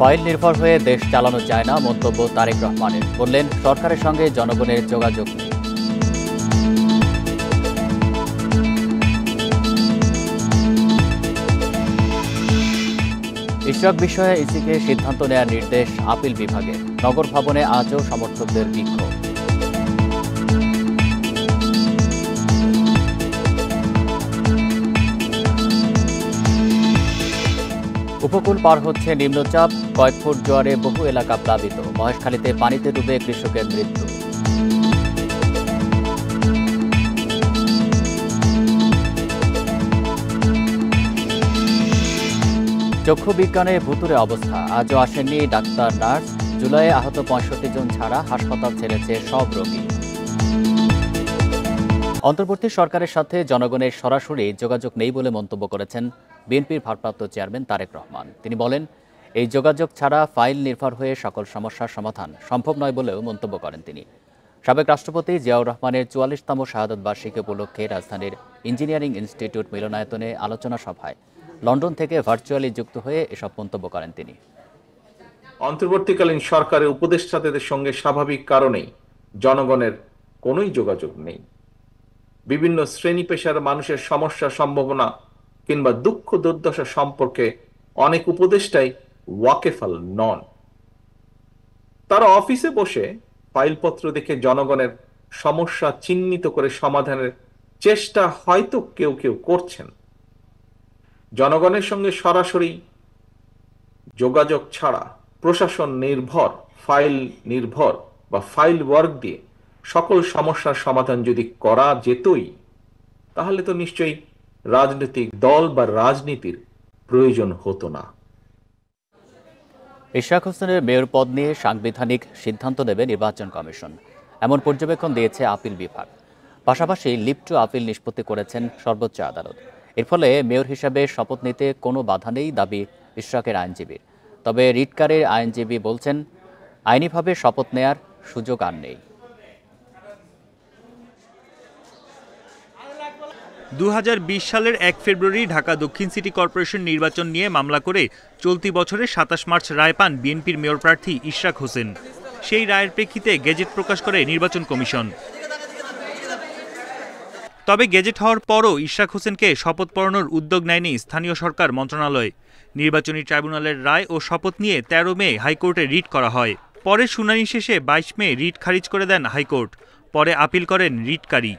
File নির্ভর হয়ে দেশ চালানো যায় না মন্তব্য তারেক রহমানের। বললেন, সরকারের সঙ্গে জনগণের যোগাযোগ নেই। ইশরাক বিষয়ে ইসিকে সিদ্ধান্ত নেওয়ার নির্দেশ আপিল বিভাগের। নগর ভবনে আজও সমর্থকদের বিক্ষোভ। উপকূল পার হচ্ছে নিম্নচাপ, কয়েক ফুট জোয়ারে বহু এলাকা প্লাবিত। মহেশখালীতে পানিতে ডুবে কৃষকের মৃত্যু। চক্ষু বিজ্ঞানে ভুতুরে অবস্থা, আজও আসেননি ডাক্তার নার্স। জুলাইয়ে আহত ৬৫ জন ছাড়া হাসপাতাল ছেড়েছে সব রোগী। অন্তর্বর্তী সরকারের সাথে জনগণের সরাসরি যোগাযোগ নেই বলে মন্তব্য করেছেন বিএনপির ভারপ্রাপ্ত চেয়ারম্যান তারেক রহমান। তিনি বলেন, এই যোগাযোগ ছাড়া ফাইল নির্ভর হয়ে সকল সমস্যার সমাধান সম্ভব নয় বলেও মন্তব্য করেন তিনি। সাবেক রাষ্ট্রপতি জিয়াউর রহমানের ৪৪তম শাহাদত বার্ষিকী উপলক্ষে রাজধানীর ইঞ্জিনিয়ারিং ইনস্টিটিউট মিলনায়তনে আলোচনা সভায় লন্ডন থেকে ভার্চুয়ালি যুক্ত হয়ে এসব মন্তব্য করেন তিনি। অন্তর্বর্তীকালীন সরকারের উপদেষ্টাদের সঙ্গে স্বাভাবিক কারণেই জনগণের কোনোই যোগাযোগ নেই। বিভিন্ন শ্রেণী পেশার মানুষের সমস্যা, সম্ভাবনা কিংবা দুঃখ দুর্দশা সম্পর্কে অনেক উপদেষ্টাই ওয়াকেফাল নন। তারা অফিসে বসে ফাইলপত্র দেখে জনগণের সমস্যা চিহ্নিত করে সমাধানের চেষ্টা হয়তো কেউ কেউ করছেন। জনগণের সঙ্গে সরাসরি যোগাযোগ ছাড়া প্রশাসন নির্ভর, ফাইল নির্ভর বা ফাইল ওয়ার্ক দিয়ে সকল সমস্যার সমাধান যদি করা যেতই, তাহলে তো নিশ্চয়ই রাজনৈতিক দল বা রাজনীতির প্রয়োজন হতো না। ইশরাক হোসেনের মেয়র পদ নিয়ে সাংবিধানিক সিদ্ধান্ত নেবে নির্বাচন কমিশন, এমন পর্যবেক্ষণ দিয়েছে আপিল বিভাগ। পাশাপাশি লিভ টু আপিল নিষ্পত্তি করেছেন সর্বোচ্চ আদালত। এর ফলে মেয়র হিসাবে শপথ নিতে কোনো বাধা নেই দাবি ইশরাকের আইনজীবীর। তবে রিটকারীর আইনজীবী বলছেন, আইনিভাবে শপথ নেয়ার সুযোগ আর নেই। ২০২০ সালের ১ ফেব্রুয়ারি ঢাকা দক্ষিণ সিটি কর্পোরেশন নির্বাচন নিয়ে মামলা করে চলতি বছরের ২৭ মার্চ রায় পান বিএনপির মেয়র প্রার্থী ইশরাক হোসেন। সেই রায়ের প্রেক্ষিতে গেজেট প্রকাশ করে নির্বাচন কমিশন। তবে গেজেট হওয়ার পরও ইশরাক হোসেনকে শপথ পড়ানোর উদ্যোগ নেয়নি স্থানীয় সরকার মন্ত্রণালয়। নির্বাচনী ট্রাইব্যুনালের রায় ও শপথ নিয়ে ১৩ মে হাইকোর্টে রিট করা হয়। পরে শুনানি শেষে ২২ মে রিট খারিজ করে দেন হাইকোর্ট। পরে আপিল করেন রিটকারী।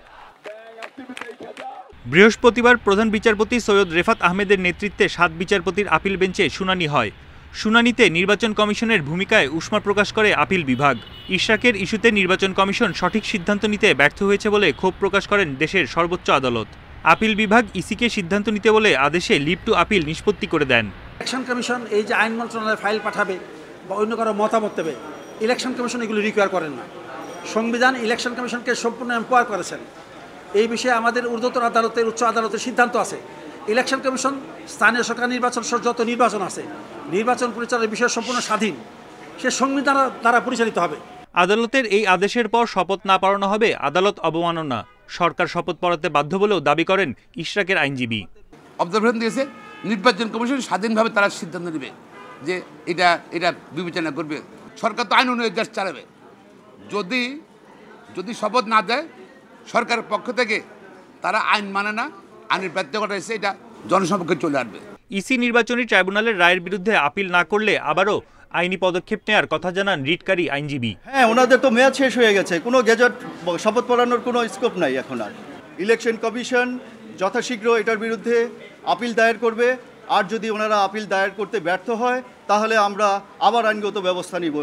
বৃহস্পতিবার প্রধান বিচারপতি সৈয়দ রেফাত আহমেদের নেতৃত্বে ৭ বিচারপতির আপিল বেঞ্চে শুনানি হয়। শুনানিতে নির্বাচন কমিশনের ভূমিকায় উষ্মা প্রকাশ করে আপিল বিভাগ। ইশরাকের ইস্যুতে নির্বাচন কমিশন সঠিক সিদ্ধান্ত নিতে ব্যর্থ হয়েছে বলে ক্ষোভ প্রকাশ করেন দেশের সর্বোচ্চ আদালত। আপিল বিভাগ ইসিকে সিদ্ধান্ত নিতে বলে আদেশে লিভ টু আপিল নিষ্পত্তি করে দেন। ইলেকশন কমিশন এই যে আইন মন্ত্রণালয়ে ফাইল পাঠাবে বা অন্য কারো মতামত দেবে, ইলেকশন কমিশন এগুলো রিকোয়ার করেন না। সংবিধান ইলেকশন কমিশনকে সম্পূর্ণ এম্পাওয়ার করেছেন। এই বিষয়ে আমাদের ঊর্ধ্বতন আদালতের, উচ্চ আদালতের সিদ্ধান্ত আছে। ইলেকশন কমিশন স্থানীয় সরকার নির্বাচন সহ যত নির্বাচন আছে, নির্বাচন পরিচালনার বিষয়ে সম্পূর্ণ স্বাধীন। সে সংবিধান দ্বারা পরিচালিত হবে। আদালতের এই আদেশের পর শপথ না পড়ানো হবে আদালত অবমাননা। সরকার শপথ পড়াতে বাধ্য বলেও দাবি করেন ইশরাকের আইনজীবী। অবজারভেশন দিয়েছে নির্বাচন কমিশন স্বাধীনভাবে তারা সিদ্ধান্ত নেবে যে এটা বিবেচনা করবে। সরকার তো আইন অনুযায়ী দেশ চালাবে। যদি শপথ না দেয় সরকারের পক্ষ থেকে, তারা আইন মানে না, আইনের ব্যত্যয় এসে এটা জনসমক্ষে চলে আসবে। ইসি নির্বাচনী ট্রাইব্যুনালের রায়ের বিরুদ্ধে আপিল না করলে আবারও আইনি পদক্ষেপ নেওয়ার কথা জানান রিটকারী আইনজীবী। হ্যাঁ, ওনাদের তো মেয়াদ শেষ হয়ে গেছে, কোনো গেজেট শপথ পড়ানোর কোনো স্কোপ নাই এখন আর। ইলেকশন কমিশন যথাশীঘ্র এটার বিরুদ্ধে আপিল দায়ের করবে, আর যদি ওনারা আপিল দায়ের করতে ব্যর্থ হয় তাহলে আমরা আবার আইনগত ব্যবস্থা নিব।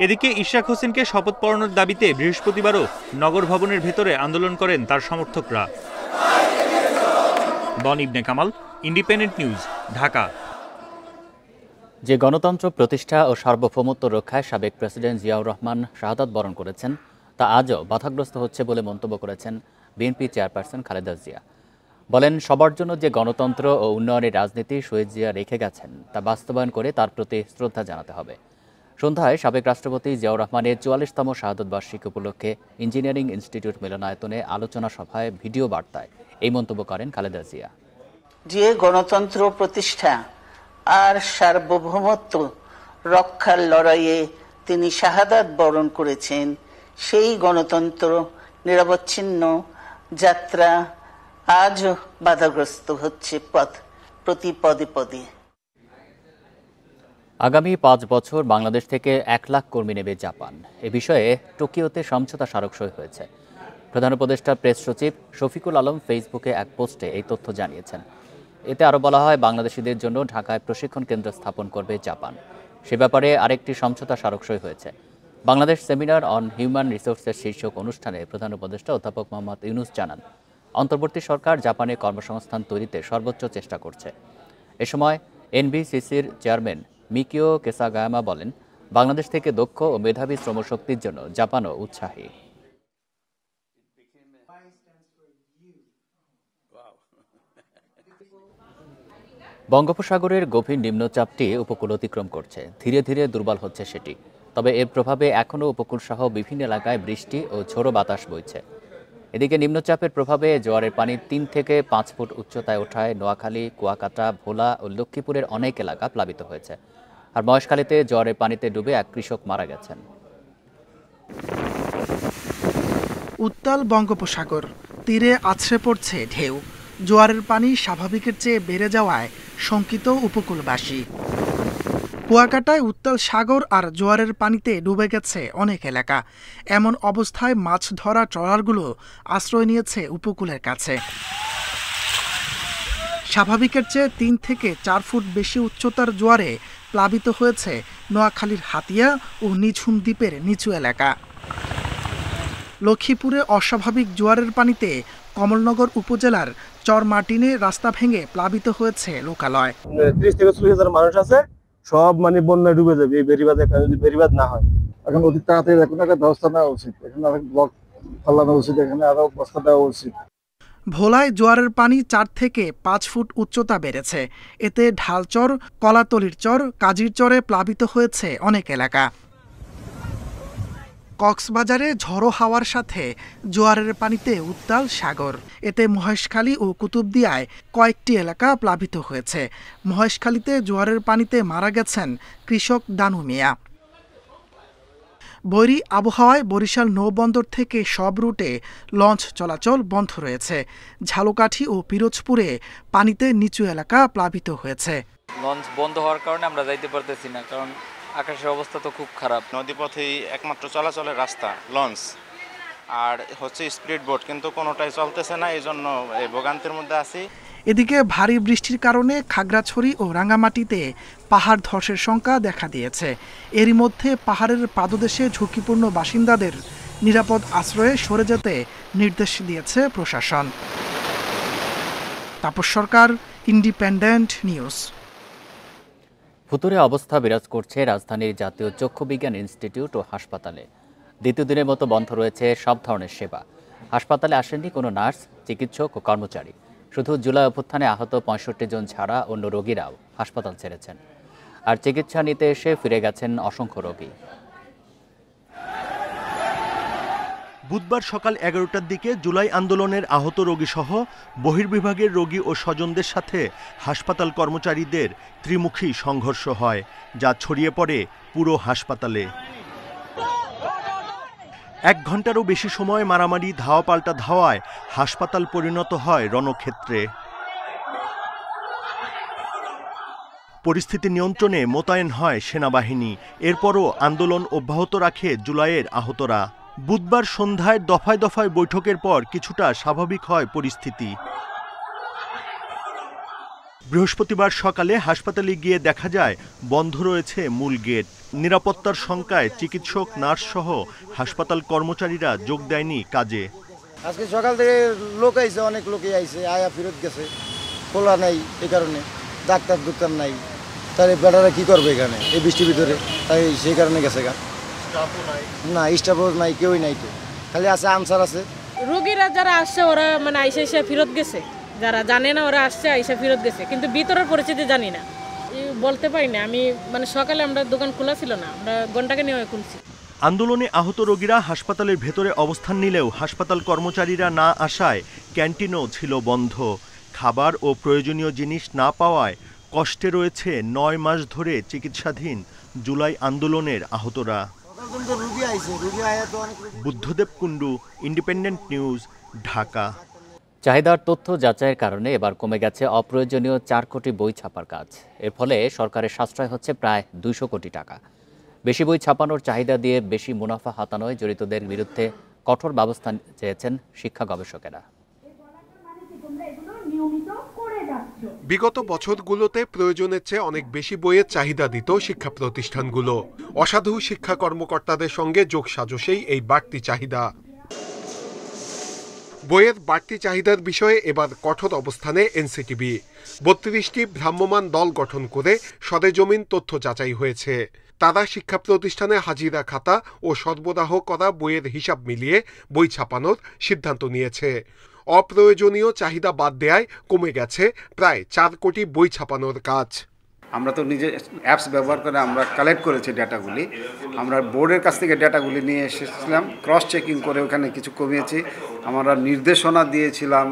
এদিকে ইশরাক হোসেনকে শপথ পড়ানোর দাবিতে বৃহস্পতিবারও নগর ভবনের ভেতরে আন্দোলন করেন তার সমর্থকরা। বন ইবনে কামাল, ইন্ডিপেন্ডেন্ট নিউজ, ঢাকা। যে গণতন্ত্র প্রতিষ্ঠা ও সার্বভৌমত্ব রক্ষায় সাবেক প্রেসিডেন্ট জিয়াউর রহমান শাহাদাত বরণ করেছেন, তা আজও বাধাগ্রস্ত হচ্ছে বলে মন্তব্য করেছেন বিএনপি চেয়ারপারসন খালেদা জিয়া। বলেন, সবার জন্য যে গণতন্ত্র ও উন্নয়নের রাজনীতি শহীদ জিয়া রেখে গেছেন তা বাস্তবায়ন করে তার প্রতি শ্রদ্ধা জানাতে হবে। সন্ধ্যায় সাবেক রাষ্ট্রপতি জিয়াউর রহমানের ৪৪তম শাহাদত বার্ষিকী উপলক্ষে ইঞ্জিনিয়ারিং ইনস্টিটিউট মিলনায়তনে আলোচনা সভায় ভিডিও বার্তায় এই মন্তব্য করেন খালেদা জিয়া। যে গণতন্ত্র প্রতিষ্ঠা আর সার্বভৌমত্ব রক্ষার লড়াইয়ে তিনি শাহাদাত বরণ করেছেন, সেই গণতন্ত্র নিরবচ্ছিন্ন যাত্রা আজও বাধাগ্রস্ত হচ্ছে প্রতি পদে পদে। আগামী 5 বছর বাংলাদেশ থেকে 1 লাখ কর্মী নেবে জাপান। এ বিষয়ে টোকিওতে সমঝোতা স্মারক সই হয়েছে। প্রধান উপদেষ্টা প্রেস সচিব শফিকুল আলম ফেসবুকে এক পোস্টে এই তথ্য জানিয়েছেন। এতে আরও বলা হয়, বাংলাদেশিদের জন্য ঢাকায় প্রশিক্ষণ কেন্দ্র স্থাপন করবে জাপান। সে ব্যাপারে আরেকটি সমঝোতা স্মারক সই হয়েছে। বাংলাদেশ সেমিনার অন হিউম্যান রিসোর্সের শীর্ষক অনুষ্ঠানে প্রধান উপদেষ্টা অধ্যাপক মোহাম্মদ ইউনুস জানান, অন্তর্বর্তী সরকার জাপানে কর্মসংস্থান তৈরিতে সর্বোচ্চ চেষ্টা করছে। এ সময় এনবিসিসির চেয়ারম্যান মিকিও কেসাগায়ামা বলেন, বাংলাদেশ থেকে দক্ষ ও মেধাবী শ্রমশক্তির জন্য জাপানও উৎসাহী। বঙ্গোপসাগরের গভীর নিম্নচাপটি উপকূল অতিক্রম করছে। ধীরে ধীরে দুর্বল হচ্ছে সেটি। তবে এর প্রভাবে এখনও উপকূলসহ বিভিন্ন এলাকায় বৃষ্টি ও ঝোড়ো বাতাস বইছে। এদিকে নিম্নচাপের প্রভাবে জোয়ারের পানি 3 থেকে 5 ফুট উচ্চতায় ওঠায় নোয়াখালী, কুয়াকাটা, ভোলা ও লক্ষ্মীপুরের অনেক এলাকা প্লাবিত হয়েছে। আর মহেশখালীতে জোয়ারের পানিতে ডুবে এক কৃষক মারা গেছেন। উত্তাল বঙ্গোপসাগর, তীরে আছড়ে পড়ছে ঢেউ। জোয়ারের পানি স্বাভাবিকের চেয়ে বেড়ে যাওয়ায় শঙ্কিত উপকূলবাসী। কুয়াকাটায় উত্তাল সাগর আর জোয়ারের পানিতে ডুবে গেছে অনেক এলাকা। এমন অবস্থায় মাছ ধরা ট্রলারগুলো আশ্রয় নিয়েছে উপকূলের কাছে। স্বাভাবিকের চেয়ে 3 থেকে 4 ফুট বেশি উচ্চতার জোয়ারে প্লাবিত হয়েছে নোয়াখালীর হাতিয়া ও নিঝুম দ্বীপের নিচু এলাকা। লক্ষ্মীপুরে অস্বাভাবিক জোয়ারের পানিতে কমলনগর উপজেলার চরমার্টিনে রাস্তা ভেঙে প্লাবিত হয়েছে লোকালয়। 30 থেকে 40 হাজার মানুষ আছে, সব বন্যায় ডুবে যাবে এই বেড়িবাঁধে যদি বেড়িবাঁধ না হয়। এখন অতি তাড়াতাড়ি এখন একটা ব্যবস্থা নেওয়া উচিত, এখানে আরেক ব্লক ফেলানো উচিত, এখানে আরো বস্তা দেওয়া উচিত। ভোলায় জোয়ারের পানি 4 থেকে 5 ফুট উচ্চতা বেড়েছে। এতে ঢালচর, কলাতলির চর, কাজির চরে প্লাবিত হয়েছে অনেক এলাকা। কক্সবাজারে ঝড়ো হাওয়ার সাথে জোয়ারের পানিতে উত্তাল সাগর। এতে মহেশখালী ও কুতুবদিয়ায় কয়েকটি এলাকা প্লাবিত হয়েছে। মহেশখালীতে জোয়ারের পানিতে মারা গেছেন কৃষক দানু মিয়া। বৈরী আবহাওয়ায় বরিশাল নৌবন্দর থেকে সব রুটে লঞ্চ চলাচল বন্ধ রয়েছে। ঝালকাঠি ও পিরোজপুরে পানিতে নিচু এলাকা প্লাবিত হয়েছে। লঞ্চ বন্ধ হওয়ার কারণে আমরা যাইতে পারতেছি না, কারণ আকাশের অবস্থা তো খুব খারাপ। নদীপথেই একমাত্র চলাচলের রাস্তা লঞ্চ আর হচ্ছে স্পিড বোট, কিন্তু কোনোটাই চলতেছে না, এই জন্য এই ভোগান্তির মধ্যে আছি। এদিকে ভারী বৃষ্টির কারণে খাগড়াছড়ি ও রাঙ্গামাটিতে পাহাড় ধসের শঙ্কা দেখা দিয়েছে। এরই মধ্যে পাহাড়ের পাদদেশে ঝুঁকিপূর্ণ বাসিন্দাদের নিরাপদ আশ্রয়ে সরে যেতে নির্দেশ দিয়েছে প্রশাসন। তাপস সরকার, ইন্ডিপেন্ডেন্ট নিউজ। ফুতুরে অবস্থা বিরাজ করছে রাজধানীর জাতীয় চক্ষু বিজ্ঞান ইনস্টিটিউট ও হাসপাতালে। দ্বিতীয় দিনের মতো বন্ধ রয়েছে সব ধরনের সেবা। হাসপাতালে আসেননি কোনো নার্স, চিকিৎসক ও কর্মচারী। শুধু জুলাই অভ্যুত্থানে আহত 65 জন ছাড়া অন্য রোগীরাও হাসপাতাল ছেড়েছেন। আর চিকিৎসা নিতে এসে ফিরে গেছেন অসংখ্য রোগী। বুধবার সকাল 11টার দিকে জুলাই আন্দোলনের আহত রোগীসহ বহির্বিভাগের রোগী ও স্বজনদের সাথে হাসপাতাল কর্মচারীদের ত্রিমুখী সংঘর্ষ হয়, যা ছড়িয়ে পড়ে পুরো হাসপাতালে। 1 ঘন্টারও বেশি সময় মারামারি, ধাওয়া পাল্টা ধাওয়ায় হাসপাতাল পরিণত হয় রণক্ষেত্রে। পরিস্থিতি নিয়ন্ত্রণে মোতায়েন হয় সেনাবাহিনী। এরপরও আন্দোলন অব্যাহত রাখে জুলাইয়ের আহতরা। বুধবার সন্ধ্যায় দফায় দফায় বৈঠকের পর কিছুটা স্বাভাবিক হয় পরিস্থিতি। বৃহস্পতিবার সকালে হাসপাতালে গিয়ে দেখা যায় বন্ধ রয়েছে মূল গেট। নিরাপত্তার শঙ্কায় চিকিৎসক, নার্স সহ হাসপাতাল কর্মচারীরা যোগ দেয়নি কাজে। আজকে সকাল থেকে লোক আইছে, অনেক লোকই আইছে, আয়া ফেরত গেছে, খোলা নাই, এই কারণে ডাক্তার দোকান নাই। তাহলে বেটারা কি করবে এখানে এই বৃষ্টির ভিতরে? তাই সেই কারণে গেছে গা। না, স্টাফও নাই, কেউই নাই, তো খালি আছে আনসার আছে। রোগীরা যারা আসছে ওরা আইসা এসে ফেরত গেছে, যারা জানে না ওরা আসছে আইসা ফেরত গেছে, কিন্তু ভিতরের পরিস্থিতি জানি না, বলতে পারি না। আমি সকালে আমরা দোকান খোলা ছিল না, আমরা ঘন্টাকে নিয়ে খুলছি। আন্দোলনে আহত রোগীরা হাসপাতালের ভেতরে অবস্থান নিলেও হাসপাতাল কর্মচারীরা না আসায় ক্যান্টিনও ছিল বন্ধ। খাবার ও প্রয়োজনীয় জিনিস না পাওয়ায় কষ্টে রয়েছে ৯ মাস ধরে চিকিৎসাধীন জুলাই আন্দোলনের আহতরা। Buddhadeb Kundu, Independent News, Dhaka. চাহিদার তথ্য যাচাইয়ের কারণে এবার কমে গেছে অপ্রয়োজনীয় 4 কোটি বই ছাপার কাজ। এর ফলে সরকারের সাশ্রয় হচ্ছে প্রায় 200 কোটি টাকা। বেশি বই ছাপানোর চাহিদা দিয়ে বেশি মুনাফা হাতানোয় জড়িতদের বিরুদ্ধে কঠোর ব্যবস্থা চেয়েছেন শিক্ষা গবেষকেরা। বিগত বছরগুলোতে প্রয়োজনের চেয়ে অনেক বেশি বইয়ের চাহিদা দিত শিক্ষা প্রতিষ্ঠানগুলো। অসাধু শিক্ষা কর্মকর্তাদের সঙ্গে যোগসাজশেই এই বাড়তি চাহিদা। বইয়ের বাড়তি চাহিদার বিষয়ে এবার কঠোর অবস্থানে এনসিটিবি। 32টি ভ্রাম্যমাণ দল গঠন করে সরেজমিন তথ্য যাচাই হয়েছে। তারা শিক্ষা প্রতিষ্ঠানে হাজিরা খাতা ও সরবরাহ করা বইয়ের হিসাব মিলিয়ে বই ছাপানোর সিদ্ধান্ত নিয়েছে। অপ্রয়োজনীয় চাহিদা বাদ দেয়ায় কমে গেছে প্রায় 4 কোটি বই ছাপানোর কাজ। আমরা তো নিজে অ্যাপস ব্যবহার করে আমরা কালেক্ট করেছি ডাটাগুলি। আমরা বোর্ডের কাছ থেকে ডাটাগুলি নিয়ে এসেছিলাম, ক্রস চেকিং করে ওখানে কিছু কমিয়েছি। আমরা নির্দেশনা দিয়েছিলাম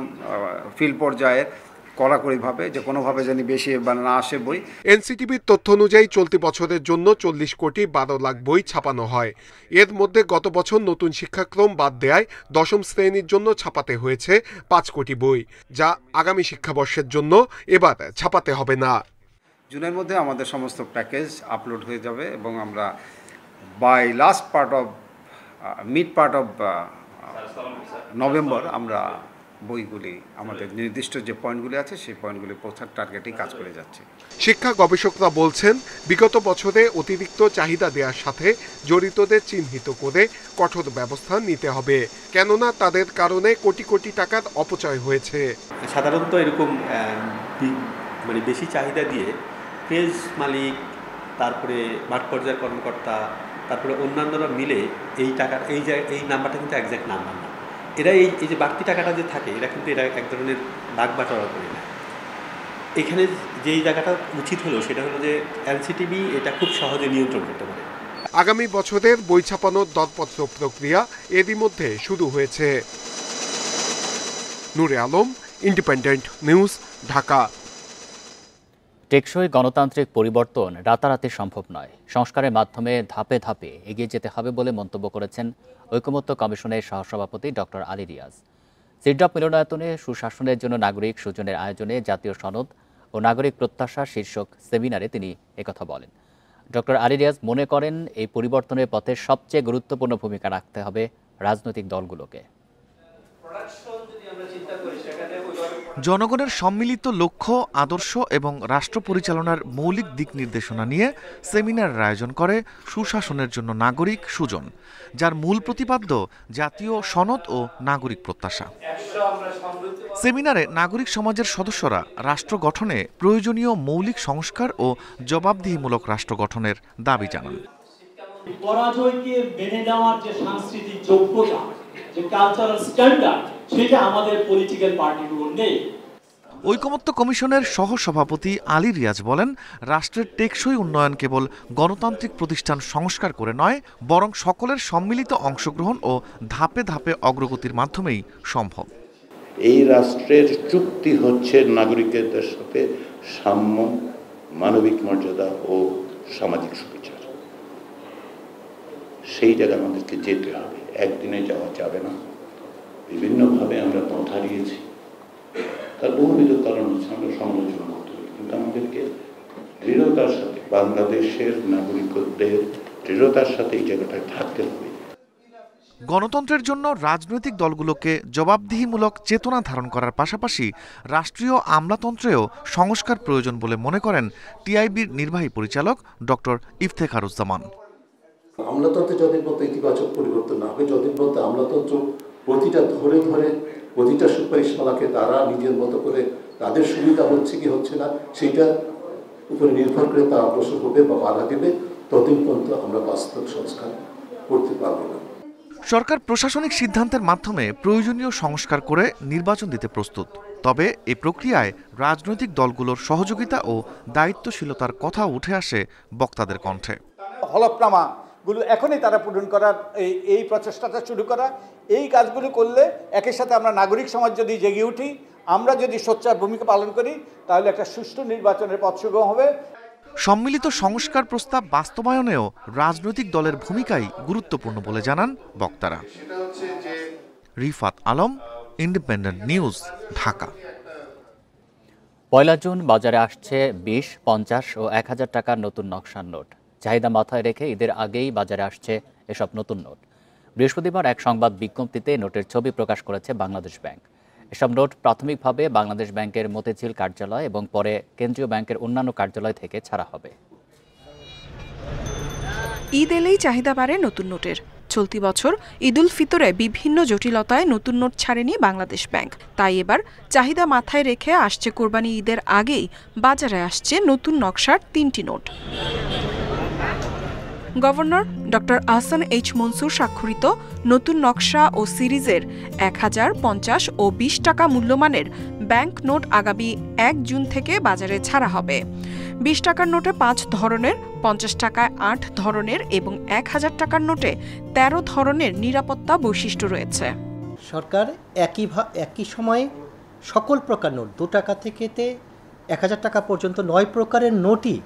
ফিল্ড পর্যায়ে কড়াকড়িভাবে যে কোনোভাবে যেন বেশি না আসে বই। এনসিটিভির তথ্য অনুযায়ী চলতি বছরের জন্য 40 কোটি 12 লাখ বই ছাপানো হয়। এর মধ্যে গত বছর নতুন শিক্ষাক্রম বাদ দেয়ায় 10ম শ্রেণীর জন্য ছাপাতে হয়েছে 5 কোটি বই, যা আগামী শিক্ষাবর্ষের জন্য এবার ছাপাতে হবে না। জুনের মধ্যে আমাদের সমস্ত প্যাকেজ আপলোড হয়ে যাবে এবং আমরা by last part of mid part of November আমরা বইগুলি আমাদের নির্দিষ্ট যে পয়েন্টগুলি আছে সেই পয়েন্টগুলি পৌঁছার টার্গেটেই কাজ করে যাচ্ছে। শিক্ষা গবেষকরা বলছেন, বিগত বছরে অতিরিক্ত চাহিদা দেওয়ার সাথে জড়িতদের চিহ্নিত করে কঠোর ব্যবস্থা নিতে হবে, কেননা তাদের কারণে কোটি কোটি টাকার অপচয় হয়েছে। সাধারণত এরকম বেশি চাহিদা দিয়ে পেজ মালিক, তারপরে মাঠ পর্যায়ের কর্মকর্তা, তারপরে অন্যান্যরা মিলে এই টাকার এই নাম্বারটা কিন্তু একজ্যাক্ট নাম্বার না। এরা এই যে বাড়তি টাকাটা যে থাকে এরা কিন্তু এটা এক ধরনের ভাগ বাটোয়ারা করে না। এখানে যেই জায়গাটা উচিত হলো সেটা হলো যে এনসিটিভি এটা খুব সহজে নিয়ন্ত্রণ করতে পারে। আগামী বছরের বই ছাপানোর দরপত্র প্রক্রিয়া এরই মধ্যে শুরু হয়েছে। নূরে আলম, ইন্ডিপেন্ডেন্ট নিউজ, ঢাকা। টেকসই গণতান্ত্রিক পরিবর্তন রাতারাতি সম্ভব নয়, সংস্কারের মাধ্যমে ধাপে ধাপে এগিয়ে যেতে হবে বলে মন্তব্য করেছেন ঐকমত্য কমিশনের সহসভাপতি ডক্টর আলী রিয়াজ। সিডপ মিলনায়তনে সুশাসনের জন্য নাগরিক সুজনের আয়োজনে জাতীয় সনদ ও নাগরিক প্রত্যাশা শীর্ষক সেমিনারে তিনি একথা বলেন। ডক্টর আলী রিয়াজ মনে করেন, এই পরিবর্তনের পথে সবচেয়ে গুরুত্বপূর্ণ ভূমিকা রাখতে হবে রাজনৈতিক দলগুলোকে। জনগণের সম্মিলিত লক্ষ্য, আদর্শ এবং রাষ্ট্র পরিচালনার মৌলিক দিক নির্দেশনা নিয়ে সেমিনারের আয়োজন করে সুশাসনের জন্য নাগরিক সুজন, যার মূল প্রতিপাদ্য জাতীয় সনদ ও নাগরিক প্রত্যাশা। সেমিনারে নাগরিক সমাজের সদস্যরা রাষ্ট্র গঠনে প্রয়োজনীয় মৌলিক সংস্কার ও জবাবদিহিমূলক রাষ্ট্র গঠনের দাবি জানান। পরাজয়কে মেনে নেওয়ার যে সাংস্কৃতিক যোগ্যতা, যে কালচারাল স্ট্যান্ডার্ড, সেটা আমাদের পলিটিক্যাল পার্টিগুলোর নেই। ঐকমত্য কমিশনের সহসভাপতি আলী রিয়াজ বলেন, রাষ্ট্রের টেকসই উন্নয়ন কেবল গণতান্ত্রিক প্রতিষ্ঠান সংস্কার করে নয়, বরং সকলের সম্মিলিত অংশগ্রহণ ও ধাপে ধাপে অগ্রগতির মাধ্যমেই সম্ভব। এই রাষ্ট্রের চুক্তি হচ্ছে নাগরিকদের সাথে সাম্য, মানবিক মর্যাদা ও সামাজিক সুবিচার। সেই জায়গায় আমাদেরকে যেতে হবে, একদিনে যাওয়া যাবে না। বিভিন্নভাবে আমরা পথ হারিয়েছি, তার বহুবিধ কারণ হচ্ছে, আমরা সমালোচনা করতে পারি, কিন্তু আমাদেরকে দৃঢ়তার সাথে বাংলাদেশের নাগরিকদের দৃঢ়তার সাথে এই জায়গাটায় থাকতে হবে। গণতন্ত্রের জন্য রাজনৈতিক দলগুলোকে জবাবদিহিমূলক চেতনা ধারণ করার পাশাপাশি রাষ্ট্রীয় আমলাতন্ত্রেও সংস্কার প্রয়োজন বলে মনে করেন টিআইবির নির্বাহী পরিচালক ডক্টর ইফতেখারুজ্জামান। আমলাতন্ত্রে যতদিন পর্যন্ত ইতিবাচক পরিবর্তন না হবে, যতদিন পর্যন্ত আমলাতন্ত্র প্রতিটা ধরে প্রতিটা সুপারিশমালাকে তারা নিজের মতো করে তাদের সুবিধা হচ্ছে কি হচ্ছে না সেইটা উপরে নির্ভর করে তারা অগ্রসর হবে বা বাধা দেবে, ততদিন পর্যন্ত আমরা বাস্তব সংস্কার করতে পারবো না। সরকার প্রশাসনিক সিদ্ধান্তের মাধ্যমে প্রয়োজনীয় সংস্কার করে নির্বাচন দিতে প্রস্তুত, তবে এই প্রক্রিয়ায় রাজনৈতিক দলগুলোর সহযোগিতা ও দায়িত্বশীলতার কথা উঠে আসে বক্তাদের কণ্ঠে। হলফনামাগুলো এখনই তারা পূরণ করার এই প্রচেষ্টাটা শুরু করা, এই কাজগুলো করলে একই সাথে আমরা নাগরিক সমাজ যদি জেগে উঠি, আমরা যদি সোচ্চার ভূমিকা পালন করি তাহলে একটা সুষ্ঠু নির্বাচনের পথ সুগম হবে। সম্মিলিত সংস্কার প্রস্তাব বাস্তবায়নেও রাজনৈতিক দলের ভূমিকাই গুরুত্বপূর্ণ বলে জানান বক্তারা। Rifat Alam, independent News, Dhaka. 1 June বাজারে আসছে 20, 50 ও 1000 টাকার নতুন নকশার নোট। চাহিদা মাথায় রেখে ঈদের আগেই বাজারে আসছে এসব নতুন নোট। বৃহস্পতিবার এক সংবাদ বিজ্ঞপ্তিতে নোটের ছবি প্রকাশ করেছে বাংলাদেশ ব্যাংক। এসব নোট প্রাথমিকভাবে বাংলাদেশ ব্যাংকের মতিঝিল কার্যালয় এবং পরে কেন্দ্রীয় ব্যাংকের অন্যান্য কার্যালয় থেকে ছাড়া হবে। ঈদ এলেই চাহিদা বাড়ে নতুন নোটের। চলতি বছর ঈদুল ফিতরে বিভিন্ন জটিলতায় নতুন নোট ছাড়েনি বাংলাদেশ ব্যাংক। তাই এবার চাহিদা মাথায় রেখে আসছে কোরবানি ঈদের আগেই বাজারে আসছে নতুন নকশার 3টি note. Governor doctor Ahsan H Mansur স্বাক্ষরিত নতুন নকশা ও সিরিজের 1000, 50 ও 20 টাকা মূল্যমানের ব্যাংক নোট আগামী 1 জুন থেকে বাজারে ছাড়া হবে। 20 টাকার নোটে 5 ধরনের, 50 টাকায় 8 ধরনের এবং 1000 টাকার নোটে 13 ধরনের নিরাপত্তা বৈশিষ্ট্য রয়েছে। সরকার একই সময়ে সকল প্রকার নোট 2 টাকা থেকে 1000 টাকা পর্যন্ত 9 প্রকারের নোটই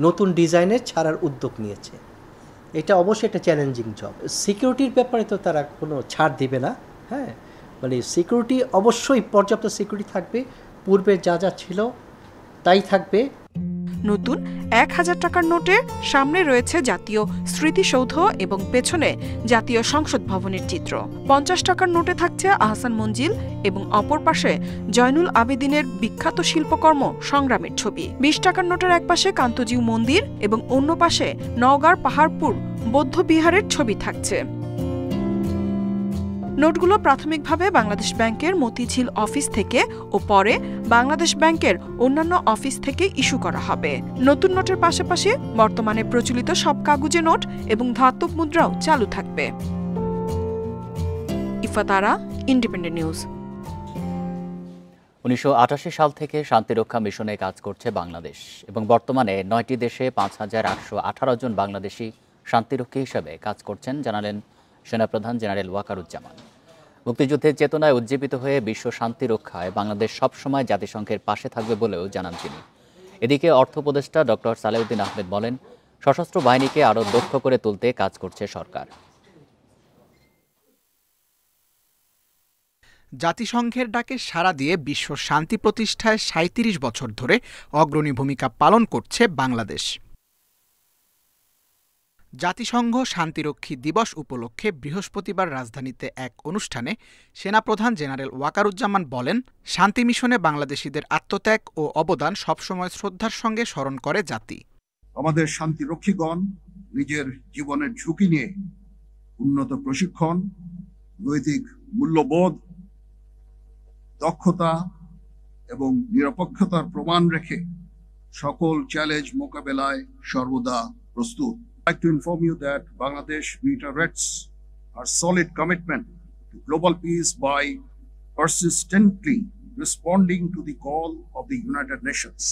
নতুন ডিজাইনের ছাড়ার উদ্যোগ নিয়েছে। এটা অবশ্যই একটা চ্যালেঞ্জিং জব। সিকিউরিটির ব্যাপারে তো তারা কোনো ছাড় দিবে না। হ্যাঁ, মানে সিকিউরিটি অবশ্যই পর্যাপ্ত সিকিউরিটি থাকবে, পূর্বে যা যা ছিল তাই থাকবে। নতুন 1000 টাকার নোটে সামনে রয়েছে জাতীয় স্মৃতিসৌধ এবং পেছনে জাতীয় সংসদ ভবনের চিত্র। 50 টাকার নোটে থাকছে আহসান মঞ্জিল এবং অপর পাশে জয়নুল আবেদিনের বিখ্যাত শিল্পকর্ম সংগ্রামের ছবি। 20 টাকার নোটের একপাশে কান্তজিউ মন্দির এবং অন্য পাশে নওগাঁর পাহাড়পুর বৌদ্ধ বিহারের ছবি থাকছে। নোটগুলো প্রাথমিকভাবে বাংলাদেশ ব্যাংকের মতিঝিল অফিস থেকে ও পরে বাংলাদেশ ব্যাংকের অন্যান্য অফিস থেকে ইস্যু করা হবে। নতুন নোটের পাশাপাশি বর্তমানে প্রচলিত সব কাগুজে নোট এবং ধাতব মুদ্রাও চালু থাকবে। ইফাতারা, ইন্ডিপেন্ডেন্ট নিউজ। 1988 সাল থেকে শান্তিরক্ষা মিশনে কাজ করছে বাংলাদেশ এবং বর্তমানে 9টি দেশে 5818 জন বাংলাদেশি শান্তিরক্ষী হিসেবে কাজ করছেন, জানালেন সেনাপ্রধান জেনারেল ওয়াকারুজ্জামান। মুক্তিযুদ্ধের চেতনায় উজ্জীবিত হয়ে বিশ্ব শান্তি রক্ষায় বাংলাদেশ সবসময় জাতিসংঘের পাশে থাকবে বলেও জানান তিনি। এদিকে অর্থ উপদেষ্টা ডক্টর সালেউদ্দিন আহমেদ বলেন, সশস্ত্র বাহিনীকে আরও দক্ষ করে তুলতে কাজ করছে সরকার। জাতিসংঘের ডাকে সাড়া দিয়ে বিশ্ব শান্তি প্রতিষ্ঠায় 37 বছর ধরে অগ্রণী ভূমিকা পালন করছে বাংলাদেশ। জাতিসংঘ শান্তিরক্ষী দিবস উপলক্ষে বৃহস্পতিবার রাজধানীতে এক অনুষ্ঠানে সেনাপ্রধান জেনারেল ওয়াকারুজ্জামান বলেন, শান্তি মিশনে বাংলাদেশিদের আত্মত্যাগ ও অবদান সবসময় শ্রদ্ধার সঙ্গে স্মরণ করে জাতি। আমাদের শান্তিরক্ষীগণ নিজের জীবনের ঝুঁকি নিয়ে উন্নত প্রশিক্ষণ, নৈতিক মূল্যবোধ, দক্ষতা এবং নিরপেক্ষতার প্রমাণ রেখে সকল চ্যালেঞ্জ মোকাবেলায় সর্বদা প্রস্তুত। I'd like to inform you that Bangladesh reiterates our solid commitment to global peace by persistently responding to the call of the United Nations.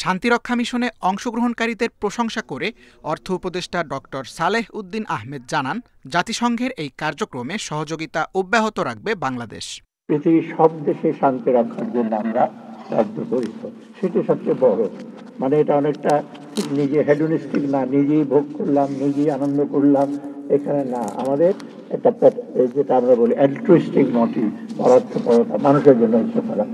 শান্তিরক্ষা মিশনে অংশগ্রহণকারীদের প্রশংসা করে অর্থ উপদেষ্টা ডক্টর সালেহ উদ্দিন আহমেদ জানান, জাতিসংঘের এই কার্যক্রমে সহযোগিতা অব্যাহত রাখবে বাংলাদেশ। পৃথিবীর সব দেশে শান্তি রক্ষার জন্য আমরা বদ্ধপরিকর, সেটি সবচেয়ে বড়। মানে এটা অনেকটা নিজে হেডোনিস্টিক না, নিজেই ভোগ করলাম, নিজেই আনন্দ করলাম, এখানে না। আমাদের একটা যেটা আমরা বলি অ্যালট্রুইস্টিক মোটিভ, পরার্থপরতা, মানুষের জন্য ইচ্ছা করা।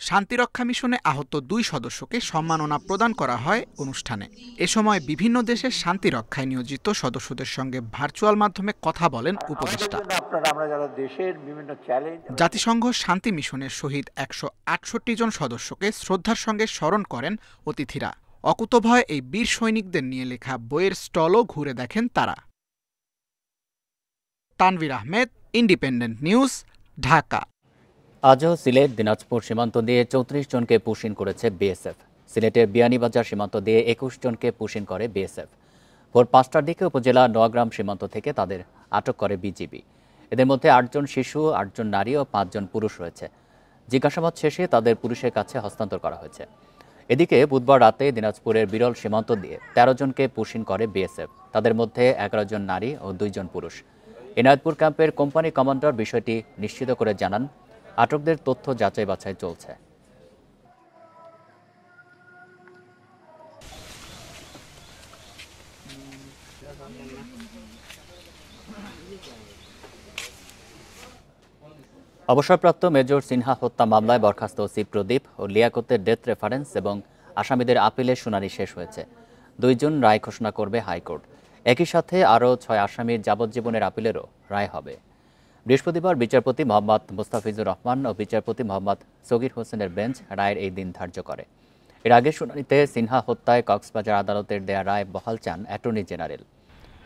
শান্তিরক্ষা মিশনে আহত 2 সদস্যকে সম্মাননা প্রদান করা হয় অনুষ্ঠানে। এ সময় বিভিন্ন দেশের শান্তি রক্ষায় নিয়োজিত সদস্যদের সঙ্গে ভার্চুয়াল মাধ্যমে কথা বলেন উপদেষ্টা। জাতিসংঘ শান্তি মিশনের শহীদ 168 জন সদস্যকে শ্রদ্ধার সঙ্গে স্মরণ করেন অতিথিরা। অকুতভয় এই বীর সৈনিকদের নিয়ে লেখা বইয়ের স্টলও ঘুরে দেখেন তারা। Tanvir Ahmed, independent News, Dhaka. আজও সিলেট দিনাজপুর সীমান্ত দিয়ে 34 জনকে পুশিন করেছে বিএসএফ। সিলেটের বিয়ানীবাজার সীমান্ত দিয়ে 21 জনকে পুশিন করে বিএসএফ। ভোর 5টার দিকে উপজেলা নোয়াগ্রাম সীমান্ত থেকে তাদের আটক করে বিজিবি। এদের মধ্যে 8 জন শিশু, 8 জন নারী ও 5 জন পুরুষ রয়েছে। জিজ্ঞাসাবাদ শেষে তাদের পুলিশের কাছে হস্তান্তর করা হয়েছে। এদিকে বুধবার রাতে দিনাজপুরের বিরল সীমান্ত দিয়ে 13 জনকে পুশিন করে বিএসএফ। তাদের মধ্যে 11 জন নারী ও 2 জন পুরুষ। এনায়েতপুর ক্যাম্পের কোম্পানি কমান্ডার বিষয়টি নিশ্চিত করে জানান, আটকদের তথ্য যাচাই বাছাই চলছে। অবসরপ্রাপ্ত মেজর সিনহা হত্যা মামলায় বরখাস্ত ওসি প্রদীপ ও লিয়াকতের ডেথ রেফারেন্স এবং আসামিদের আপিলের শুনানি শেষ হয়েছে। 2 জুন রায় ঘোষণা করবে হাইকোর্ট। একই সাথে আরও 6 আসামির যাবজ্জীবনের আপিলেরও রায় হবে। বৃহস্পতিবার বিচারপতি মোহাম্মদ মোস্তাফিজুর রহমান ও বিচারপতি মোহাম্মদ সগির হোসেনের বেঞ্চ রায়ের এই দিন ধার্য করে। এর আগে শুনানিতে সিনহা হত্যায় কক্সবাজার আদালতের দেয়া রায় বহাল চান অ্যাটর্নি জেনারেল।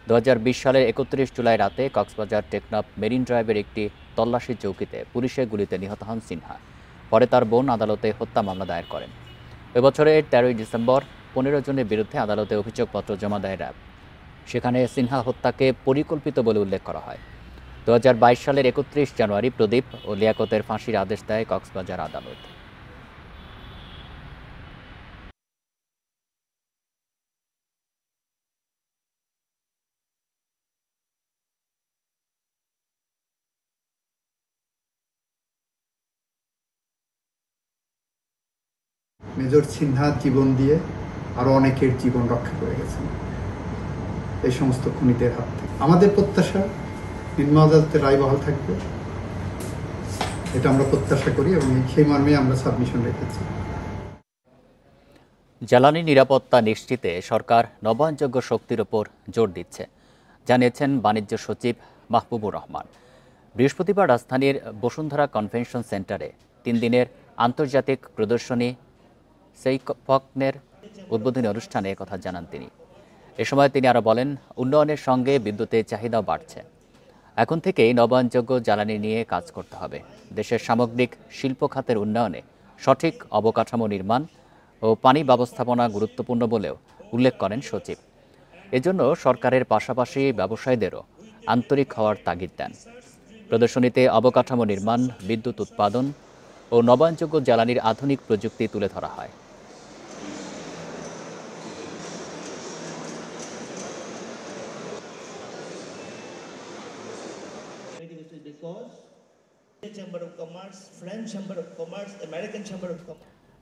2020 সালের 31 জুলাই রাতে কক্সবাজার টেকনাফ মেরিন ড্রাইভের একটি তল্লাশি চৌকিতে পুলিশের গুলিতে নিহত হন সিনহা। পরে তার বোন আদালতে হত্যা মামলা দায়ের করেন। এবছরের 13 ডিসেম্বর 15 জনের বিরুদ্ধে আদালতে অভিযোগপত্র জমা দেয় র্যাব। সেখানে সিনহা হত্যাকে পরিকল্পিত বলে উল্লেখ করা হয়। 2022 সালের 31 জানুয়ারি প্রদীপ ও লিয়াকতের ফাঁসির আদেশ দেয় কক্সবাজার আদালত। মেজর সিনহা জীবন দিয়ে আরো অনেকের জীবন রক্ষা করে গেছেন এই সমস্ত খুনিদের হাত থেকে। আমাদের প্রত্যাশা নিম্ন আদালতের রায় বহাল থাকবে, এটা আমরা প্রত্যাশা করি এবং সেই মর্মে আমরা সাবমিশন রেখেছি। জ্বালানি নিরাপত্তা নিশ্চিতে সরকার নবায়নযোগ্য শক্তির ওপর জোর দিচ্ছে, জানিয়েছেন বাণিজ্য সচিব মাহবুবুর রহমান। বৃহস্পতিবার রাজধানীর বসুন্ধরা কনভেনশন সেন্টারে 3 দিনের আন্তর্জাতিক প্রদর্শনী সেইফকনের উদ্বোধনী অনুষ্ঠানে কথা জানান তিনি। এ সময় তিনি আরও বলেন, উন্নয়নের সঙ্গে বিদ্যুতের চাহিদাও বাড়ছে। এখন থেকেই নবায়নযোগ্য জ্বালানি নিয়ে কাজ করতে হবে। দেশের সামগ্রিক শিল্প খাতের উন্নয়নে সঠিক অবকাঠামো নির্মাণ ও পানি ব্যবস্থাপনা গুরুত্বপূর্ণ বলেও উল্লেখ করেন সচিব। এজন্য সরকারের পাশাপাশি ব্যবসায়ীদেরও আন্তরিক হওয়ার তাগিদ দেন। প্রদর্শনীতে অবকাঠামো নির্মাণ, বিদ্যুৎ উৎপাদন ও নবায়নযোগ্য জ্বালানির আধুনিক প্রযুক্তি তুলে ধরা হয়।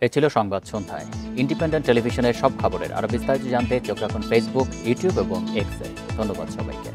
এ ছিল সংবাদ সন্ধ্যায়। ইন্ডিপেন্ডেন্ট টেলিভিশনের সব খবরের আরো বিস্তারিত জানতে চোখ রাখুন ফেসবুক, ইউটিউব এবং এক্সে। ধন্যবাদ সবাইকে।